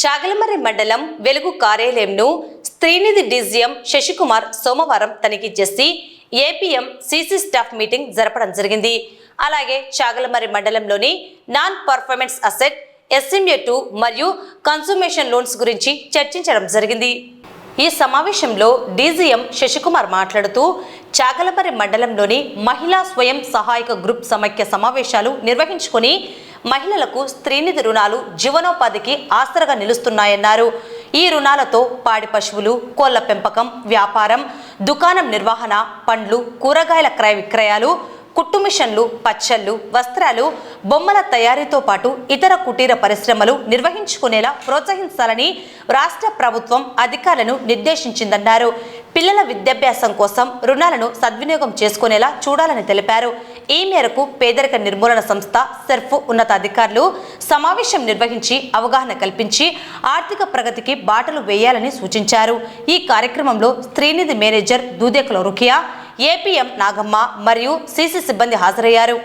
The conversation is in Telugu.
చాగలమర్రి మండలం వెలుగు కార్యాలయంను స్త్రీనిధి డీజీఎం శశికుమార్ సోమవారం తనిఖీ చేసి ఏపీఎం సీసీ స్టాఫ్ మీటింగ్ జరపడం జరిగింది. అలాగే చాగలమర్రి మండలంలోని నాన్ పర్ఫార్మెన్స్ అసెట్ SMA-2 మరియు కన్సూమేషన్ లోన్స్ గురించి చర్చించడం జరిగింది. ఈ సమావేశంలో డీజీఎం శశికుమార్ మాట్లాడుతూ చాగలమర్రి మండలంలోని మహిళా స్వయం సహాయక గ్రూప్ సమైక్య సమావేశాలు నిర్వహించుకొని మహిళలకు స్త్రీనిధి రుణాలు జీవనోపాధికి ఆసరగా నిలుస్తున్నాయన్నారు. ఈ రుణాలతో పాడి పశువులు, కోళ్ల పెంపకం, వ్యాపారం, దుకాణం నిర్వహణ, పండ్లు, కూరగాయల క్రయ విక్రయాలు, కుట్టు మిషన్లు, పచ్చళ్ళు, వస్త్రాలు, బొమ్మల తయారీతో పాటు ఇతర కుటీర పరిశ్రమలు నిర్వహించుకునేలా ప్రోత్సహించాలని రాష్ట్ర ప్రభుత్వం అధికారులను నిర్దేశించిందన్నారు. పిల్లల విద్యాభ్యాసం కోసం రుణాలను సద్వినియోగం చేసుకునేలా చూడాలని తెలిపారు. ఈ మేరకు పేదరిక నిర్మూలన సంస్థ సెర్ఫ్ ఉన్నతాధికారులు సమావేశం నిర్వహించి అవగాహన కల్పించి ఆర్థిక ప్రగతికి బాటలు వేయాలని సూచించారు. ఈ కార్యక్రమంలో స్త్రీనిధి మేనేజర్ దూదేకుల రుకియా, ఏపీఎం నాగమ్మ మరియు సీసీ సిబ్బంది హాజరయ్యారు.